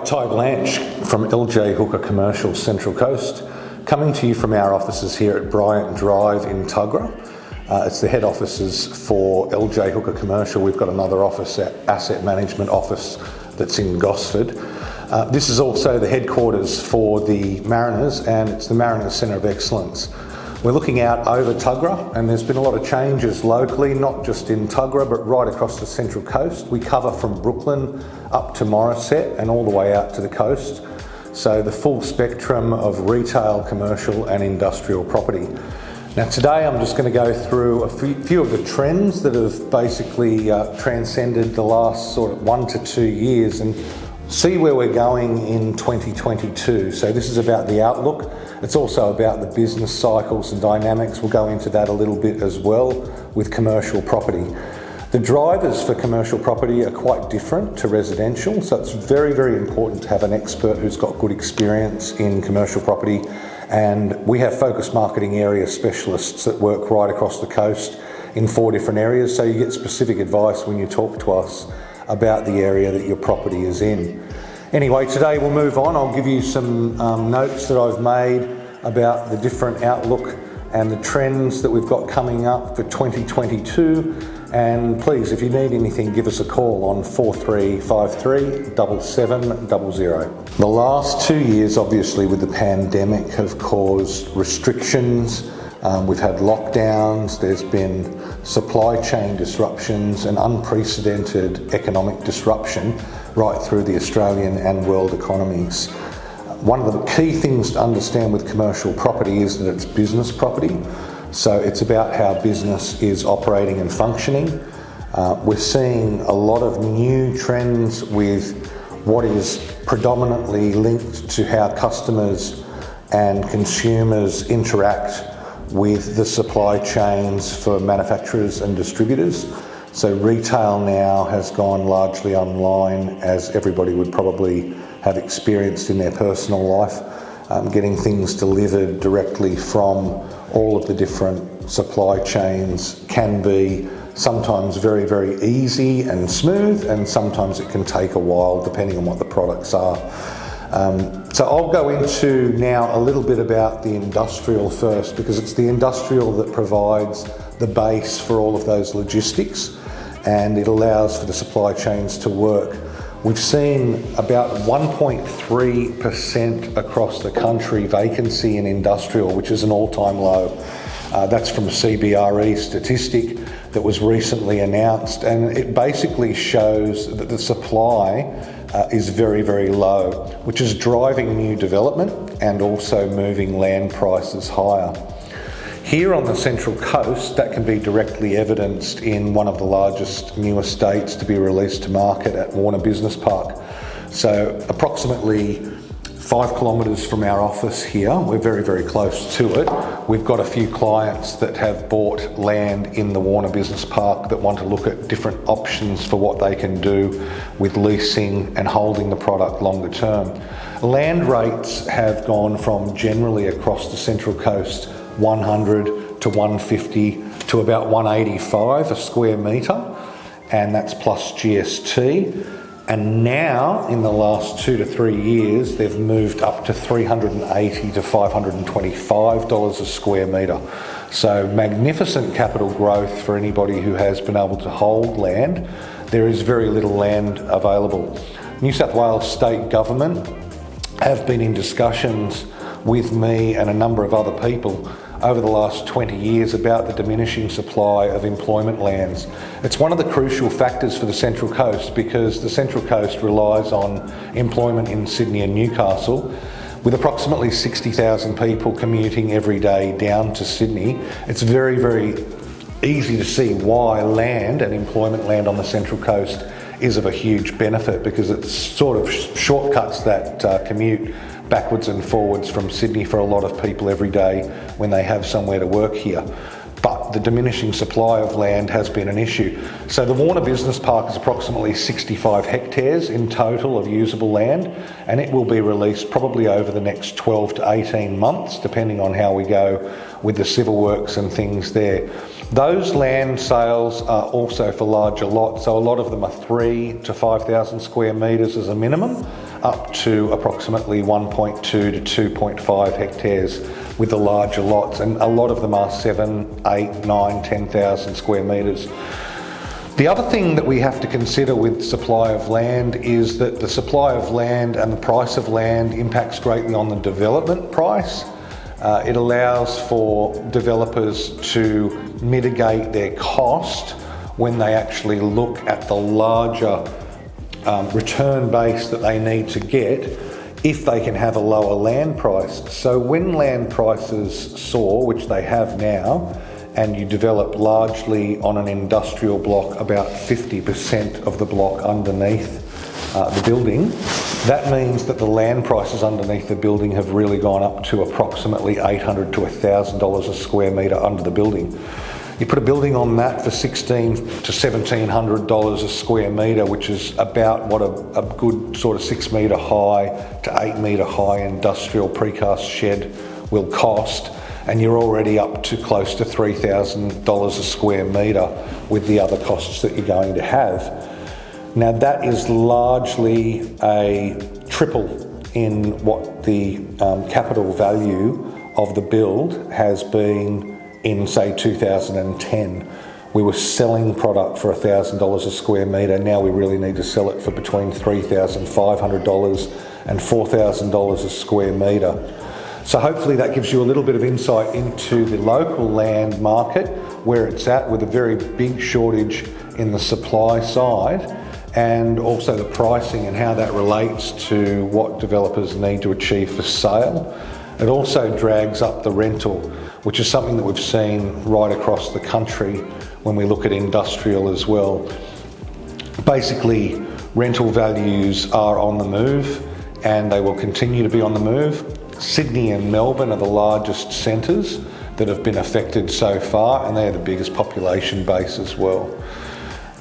Ty Blanche from LJ Hooker Commercial Central Coast, coming to you from our offices here at Bryant Drive in Tuggerah. It's the head offices for LJ Hooker Commercial. We've got another office, asset management office, that's in Gosford. This is also the headquarters for the Mariners, and it's the Mariners Centre of Excellence. We're looking out over Tuggerah, and there's been a lot of changes locally, not just in Tuggerah, but right across the Central Coast. We cover from Brooklyn up to Morisset and all the way out to the coast. So the full spectrum of retail, commercial and industrial property. Now today I'm just going to go through a few of the trends that have basically transcended the last sort of 1 to 2 years and see where we're going in 2022. So this is about the outlook. It's also about the business cycles and dynamics. We'll go into that a little bit as well with commercial property. The drivers for commercial property are quite different to residential, so it's very, very important to have an expert who's got good experience in commercial property. And we have focused marketing area specialists that work right across the coast in 4 different areas, so you get specific advice when you talk to us about the area that your property is in. Anyway, today we'll move on. I'll give you some notes that I've made about the different outlook and the trends that we've got coming up for 2022. And please, if you need anything, give us a call on 4353 7700. The last 2 years, obviously, with the pandemic have caused restrictions. We've had lockdowns, there's been supply chain disruptions and unprecedented economic disruption right through the Australian and world economies. One of the key things to understand with commercial property is that it's business property. So it's about how business is operating and functioning. We're seeing a lot of new trends with what is predominantly linked to how customers and consumers interact with the supply chains for manufacturers and distributors. So retail now has gone largely online, as everybody would probably have experienced in their personal life. Getting things delivered directly from all of the different supply chains can be sometimes very, very easy and smooth, and sometimes it can take a while depending on what the products are. So I'll go into now a little bit about the industrial first, because it's the industrial that provides the base for all of those logistics, and it allows for the supply chains to work. We've seen about 1.3% across the country vacancy in industrial, which is an all-time low. That's from a CBRE statistic that was recently announced, and it basically shows that the supply is very, very low, which is driving new development and also moving land prices higher. Here on the Central Coast, that can be directly evidenced in one of the largest new estates to be released to market at Warner Business Park. So approximately 5 kilometres from our office here, we're very, very close to it. We've got a few clients that have bought land in the Warner Business Park that want to look at different options for what they can do with leasing and holding the product longer term. Land rates have gone from generally across the Central Coast 100 to 150 to about 185 a square metre, and that's plus GST. And now, in the last 2 to 3 years, they've moved up to $380 to $525 a square metre. So magnificent capital growth for anybody who has been able to hold land. There is very little land available. New South Wales State Government have been in discussions with me and a number of other people over the last 20 years about the diminishing supply of employment lands. It's one of the crucial factors for the Central Coast, because the Central Coast relies on employment in Sydney and Newcastle. With approximately 60,000 people commuting every day down to Sydney, it's very, very easy to see why land and employment land on the Central Coast is of a huge benefit, because it sort of shortcuts that commute backwards and forwards from Sydney for a lot of people every day when they have somewhere to work here. But the diminishing supply of land has been an issue. So the Warner Business Park is approximately 65 hectares in total of usable land, and it will be released probably over the next 12 to 18 months, depending on how we go with the civil works and things there. Those land sales are also for larger lots, so a lot of them are 3 to 5,000 square metres as a minimum, up to approximately 1.2 to 2.5 hectares with the larger lots, and a lot of them are 7, 8, 9, 10,000 square metres. The other thing that we have to consider with supply of land is that the supply of land and the price of land impacts greatly on the development price. It allows for developers to mitigate their cost when they actually look at the larger return base that they need to get if they can have a lower land price. So when land prices soar, which they have now, and you develop largely on an industrial block, about 50% of the block underneath the building, that means that the land prices underneath the building have really gone up to approximately $800 to $1,000 a square metre under the building. You put a building on that for $1,600 to $1,700 a square metre, which is about what a good sort of 6 metre high to 8 metre high industrial precast shed will cost, and you're already up to close to $3,000 a square metre with the other costs that you're going to have. Now that is largely a triple in what the capital value of the build has been in, say, 2010. We were selling product for $1,000 a square metre. Now we really need to sell it for between $3,500 and $4,000 a square metre. So hopefully that gives you a little bit of insight into the local land market, where it's at, with a very big shortage in the supply side, and also the pricing and how that relates to what developers need to achieve for sale. It also drags up the rental, which is something that we've seen right across the country when we look at industrial as well. Basically, rental values are on the move, and they will continue to be on the move. Sydney and Melbourne are the largest centres that have been affected so far, and they're the biggest population base as well.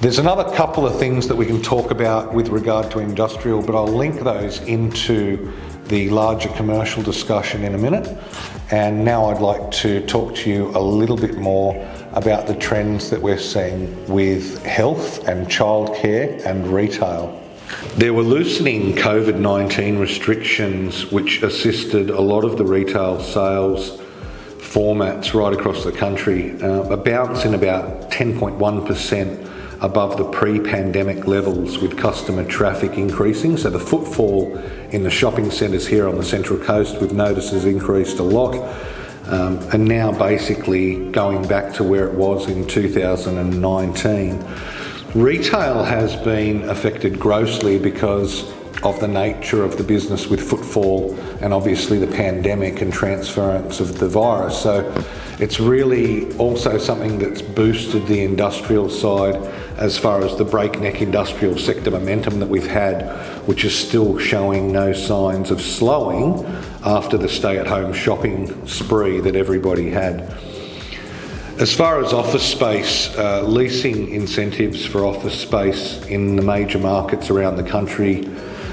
There's another couple of things that we can talk about with regard to industrial, but I'll link those into the larger commercial discussion in a minute. And now I'd like to talk to you a little bit more about the trends that we're seeing with health and childcare and retail. There were loosening COVID-19 restrictions which assisted a lot of the retail sales formats right across the country, a bounce in about 10.1% above the pre-pandemic levels, with customer traffic increasing. So the footfall in the shopping centres here on the Central Coast, we've noticed, has increased a lot, and now basically going back to where it was in 2019. Retail has been affected grossly because of the nature of the business, with footfall and obviously the pandemic and transference of the virus. So it's really also something that's boosted the industrial side as far as the breakneck industrial sector momentum that we've had, which is still showing no signs of slowing after the stay-at-home shopping spree that everybody had. As far as office space, leasing incentives for office space in the major markets around the country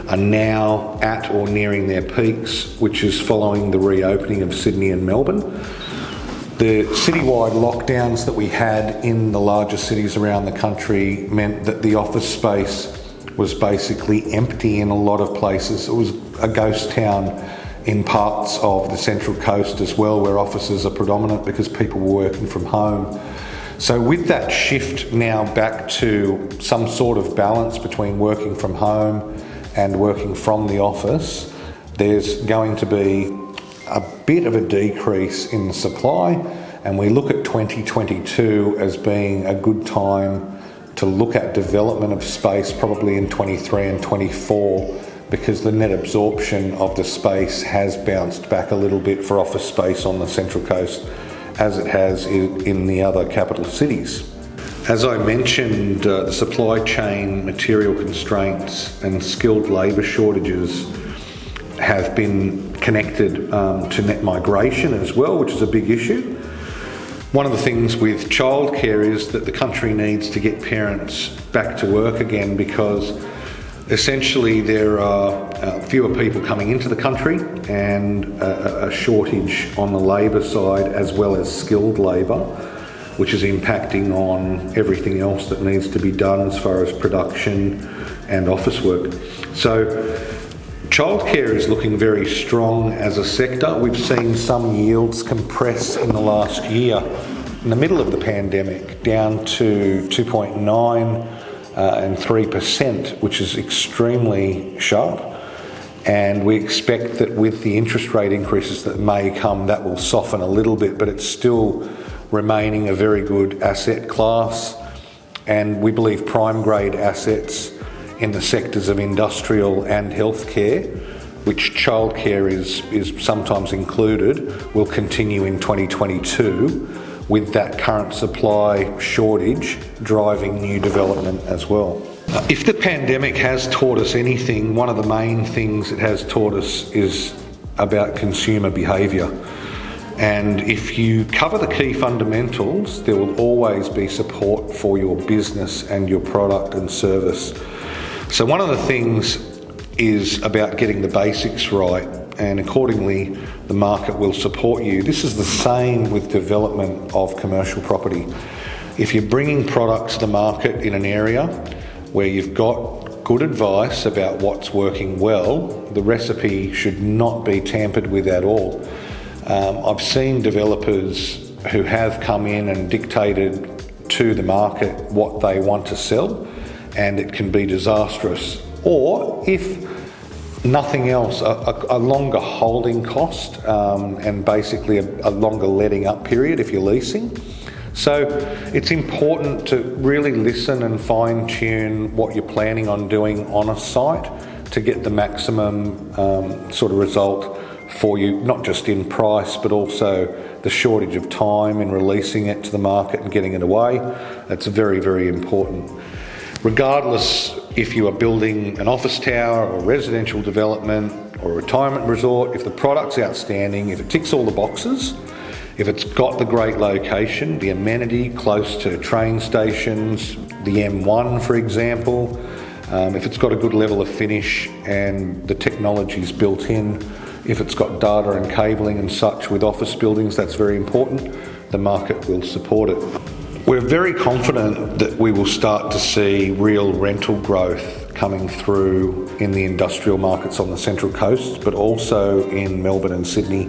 are now at or nearing their peaks, which is following the reopening of Sydney and Melbourne. The citywide lockdowns that we had in the larger cities around the country meant that the office space was basically empty in a lot of places. It was a ghost town in parts of the Central Coast as well, where offices are predominant because people were working from home. So with that shift now back to some sort of balance between working from home and working from the office, there's going to be a bit of a decrease in the supply, and we look at 2022 as being a good time to look at development of space, probably in 23 and 24, because the net absorption of the space has bounced back a little bit for office space on the Central Coast, as it has in the other capital cities. As I mentioned, the supply chain, material constraints and skilled labour shortages have been connected to net migration as well, which is a big issue. One of the things with childcare is that the country needs to get parents back to work again, because essentially there are fewer people coming into the country and a shortage on the labour side as well as skilled labour, which is impacting on everything else that needs to be done as far as production and office work. So Childcare is looking very strong as a sector. We've seen some yields compress in the last year, in the middle of the pandemic, down to 2.9 and 3%, which is extremely sharp. And we expect that with the interest rate increases that may come, that will soften a little bit, but it's still remaining a very good asset class. And we believe prime grade assets in the sectors of industrial and healthcare, which childcare is sometimes included, will continue in 2022 with that current supply shortage driving new development as well. If the pandemic has taught us anything, one of the main things it has taught us is about consumer behaviour. And if you cover the key fundamentals, there will always be support for your business and your product and service. So one of the things is about getting the basics right, and accordingly the market will support you. This is the same with development of commercial property. If you're bringing products to the market in an area where you've got good advice about what's working well, the recipe should not be tampered with at all. I've seen developers who have come in and dictated to the market what they want to sell, and it can be disastrous. Or if nothing else, a longer holding cost and basically a longer letting up period if you're leasing. So it's important to really listen and fine tune what you're planning on doing on a site to get the maximum sort of result for you, not just in price, but also the shortage of time in releasing it to the market and getting it away. That's very, very important. Regardless if you are building an office tower or residential development or a retirement resort, if the product's outstanding, if it ticks all the boxes, if it's got the great location, the amenity close to train stations, the M1 for example, if it's got a good level of finish and the technology's built in, if it's got data and cabling and such with office buildings, that's very important. The market will support it. We're very confident that we will start to see real rental growth coming through in the industrial markets on the Central Coast, but also in Melbourne and Sydney.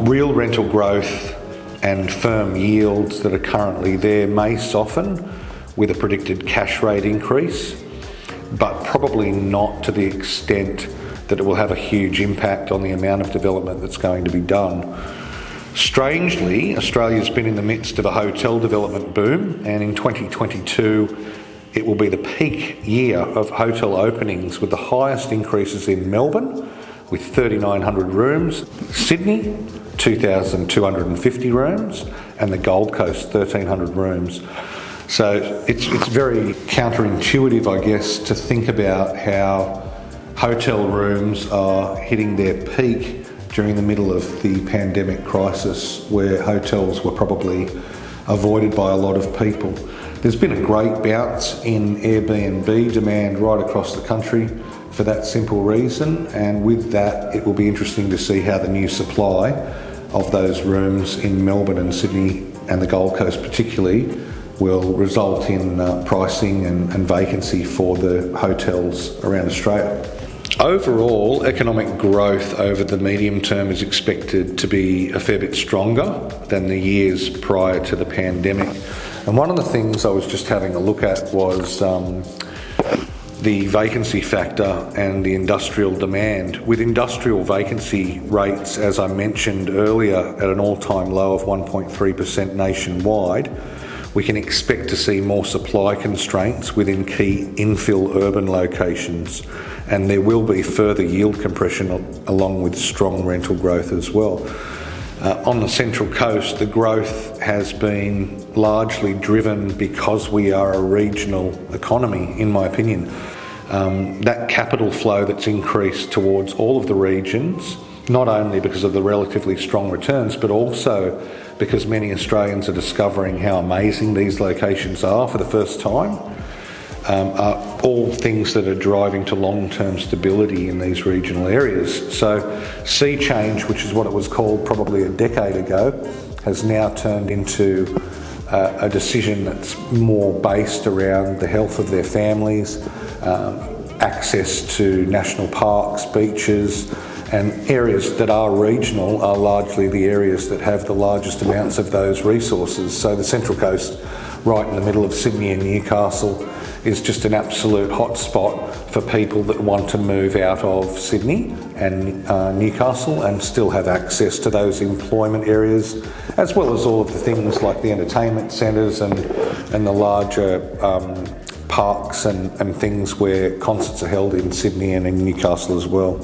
Real rental growth and firm yields that are currently there may soften with a predicted cash rate increase, but probably not to the extent that it will have a huge impact on the amount of development that's going to be done. Strangely, Australia's been in the midst of a hotel development boom, and in 2022 it will be the peak year of hotel openings with the highest increases in Melbourne with 3,900 rooms, Sydney 2,250 rooms, and the Gold Coast 1,300 rooms. So it's very counterintuitive, I guess, to think about how hotel rooms are hitting their peak during the middle of the pandemic crisis, where hotels were probably avoided by a lot of people. There's been a great bounce in Airbnb demand right across the country for that simple reason, and with that it will be interesting to see how the new supply of those rooms in Melbourne and Sydney and the Gold Coast particularly will result in pricing and vacancy for the hotels around Australia. Overall, economic growth over the medium term is expected to be a fair bit stronger than the years prior to the pandemic. And one of the things I was just having a look at was the vacancy factor and the industrial demand. With industrial vacancy rates, as I mentioned earlier, at an all-time low of 1.3% nationwide, we can expect to see more supply constraints within key infill urban locations, and there will be further yield compression along with strong rental growth as well. On the Central Coast, the growth has been largely driven because we are a regional economy, in my opinion. That capital flow that's increased towards all of the regions, not only because of the relatively strong returns, but also because many Australians are discovering how amazing these locations are for the first time, are all things that are driving to long-term stability in these regional areas. So sea change, which is what it was called probably a decade ago, has now turned into a decision that's more based around the health of their families, access to national parks, beaches, and areas that are regional are largely the areas that have the largest amounts of those resources. So the Central Coast, right in the middle of Sydney and Newcastle, is just an absolute hotspot for people that want to move out of Sydney and Newcastle and still have access to those employment areas, as well as all of the things like the entertainment centres and the larger parks and things where concerts are held in Sydney and in Newcastle as well.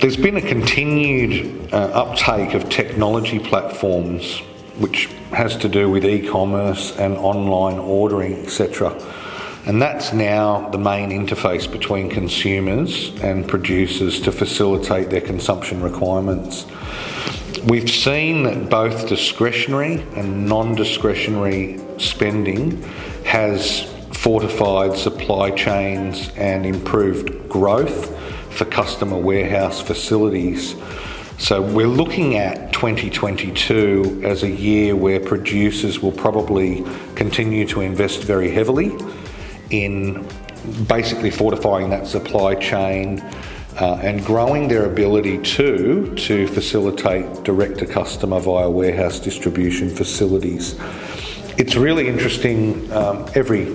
There's been a continued uptake of technology platforms which has to do with e-commerce and online ordering, etc. And that's now the main interface between consumers and producers to facilitate their consumption requirements. We've seen that both discretionary and non-discretionary spending has fortified supply chains and improved growth for customer warehouse facilities. So we're looking at 2022 as a year where producers will probably continue to invest very heavily in basically fortifying that supply chain and growing their ability to facilitate direct to customer via warehouse distribution facilities. It's really interesting. Every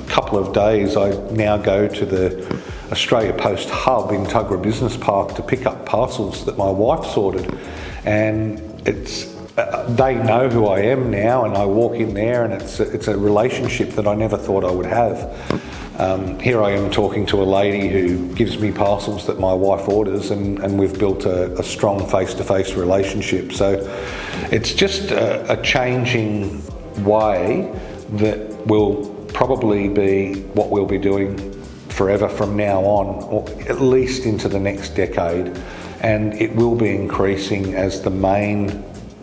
couple of days I now go to the Australia Post hub in Tuggerah Business Park to pick up parcels that my wife's ordered, and they know who I am now, and I walk in there and it's a relationship that I never thought I would have. Here I am talking to a lady who gives me parcels that my wife orders, and we've built a strong face-to-face relationship. So it's just a changing way that will probably be what we'll be doing forever from now on, or at least into the next decade, and it will be increasing as the main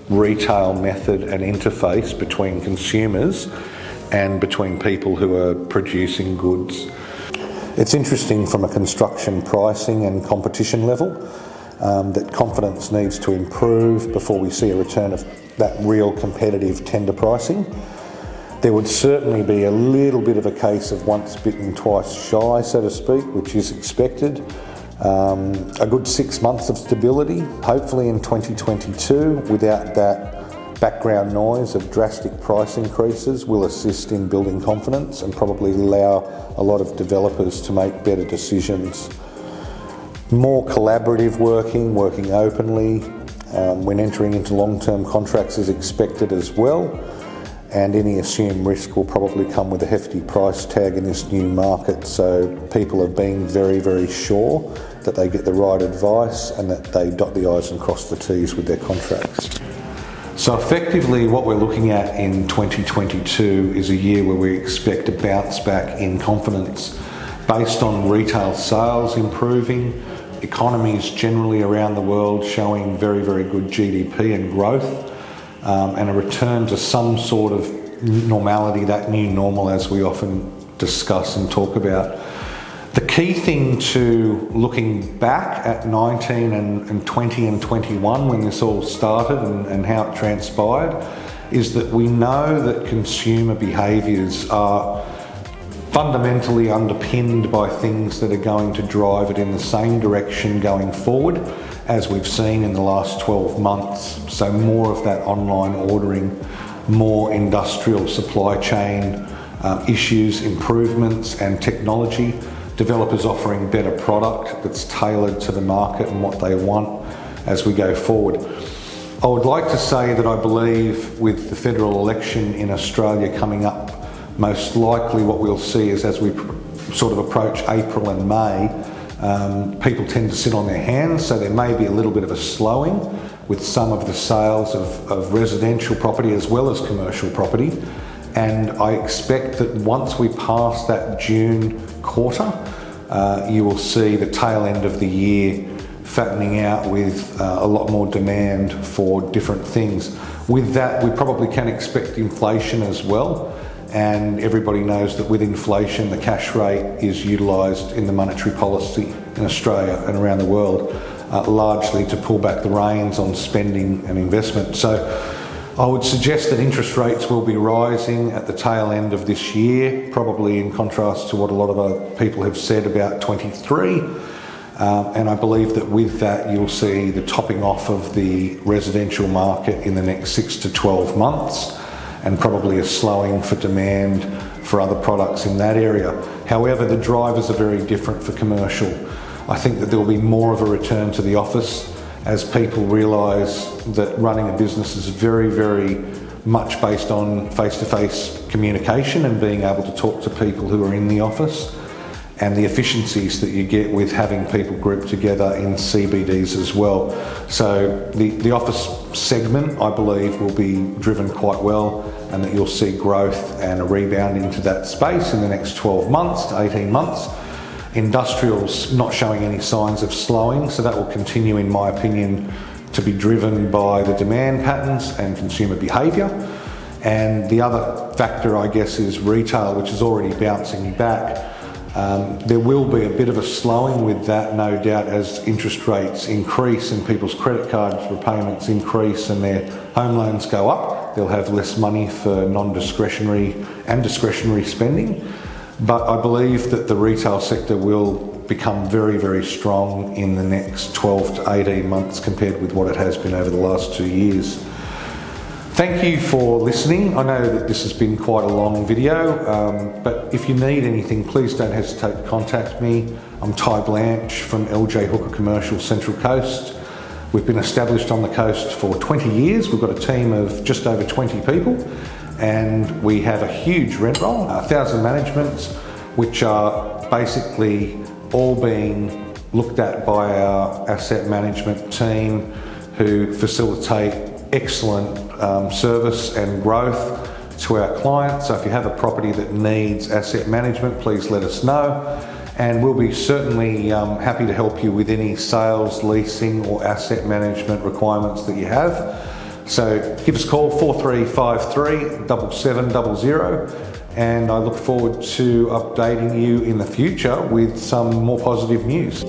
retail method and interface between consumers and between people who are producing goods. It's interesting from a construction pricing and competition level that confidence needs to improve before we see a return of that real competitive tender pricing. There would certainly be a little bit of a case of once bitten, twice shy, so to speak, which is expected. A good 6 months of stability, hopefully in 2022, without that background noise of drastic price increases, will assist in building confidence and probably allow a lot of developers to make better decisions. More collaborative working openly when entering into long-term contracts is expected as well. And any assumed risk will probably come with a hefty price tag in this new market, so people are being very, very sure that they get the right advice and that they dot the I's and cross the T's with their contracts. So effectively what we're looking at in 2022 is a year where we expect a bounce back in confidence based on retail sales improving, economies generally around the world showing very, very good GDP and growth, and a return to some sort of normality, that new normal as we often discuss and talk about. The key thing to looking back at 19 and 20 and 21 when this all started and how it transpired is that we know that consumer behaviours are fundamentally underpinned by things that are going to drive it in the same direction going forward as we've seen in the last 12 months. So more of that online ordering, more industrial supply chain issues, improvements and technology, developers offering better product that's tailored to the market and what they want as we go forward. I would like to say that I believe with the federal election in Australia coming up, most likely what we'll see is as we sort of approach April and May, people tend to sit on their hands, so there may be a little bit of a slowing with some of the sales of residential property as well as commercial property. And I expect that once we pass that June quarter, you will see the tail end of the year fattening out with a lot more demand for different things. With that, we probably can expect inflation as well. And everybody knows that with inflation, the cash rate is utilised in the monetary policy in Australia and around the world, largely to pull back the reins on spending and investment. So I would suggest that interest rates will be rising at the tail end of this year, probably in contrast to what a lot of other people have said about 23. And I believe that with that you'll see the topping off of the residential market in the next 6 to 12 months, and probably a slowing for demand for other products in that area. However, the drivers are very different for commercial. I think that there will be more of a return to the office as people realise that running a business is very, very much based on face-to-face communication and being able to talk to people who are in the office, and the efficiencies that you get with having people grouped together in CBDs as well. So the office segment, I believe, will be driven quite well, and that you'll see growth and a rebound into that space in the next 12 months to 18 months. Industrial's not showing any signs of slowing, so that will continue, in my opinion, to be driven by the demand patterns and consumer behaviour. And the other factor, I guess, is retail, which is already bouncing back. There will be a bit of a slowing with that, no doubt, as interest rates increase and people's credit card repayments increase and their home loans go up. They'll have less money for non-discretionary and discretionary spending. But I believe that the retail sector will become very, very strong in the next 12 to 18 months compared with what it has been over the last 2 years. Thank you for listening. I know that this has been quite a long video, but if you need anything, please don't hesitate to contact me. I'm Ty Blanche from LJ Hooker Commercial Central Coast. We've been established on the coast for 20 years. We've got a team of just over 20 people, and we have a huge rent roll, 1,000 managements, which are basically all being looked at by our asset management team, who facilitate excellent service and growth to our clients. So if you have a property that needs asset management, please let us know, and we'll be certainly happy to help you with any sales, leasing or asset management requirements that you have. So give us a call, 4353 7700, and I look forward to updating you in the future with some more positive news.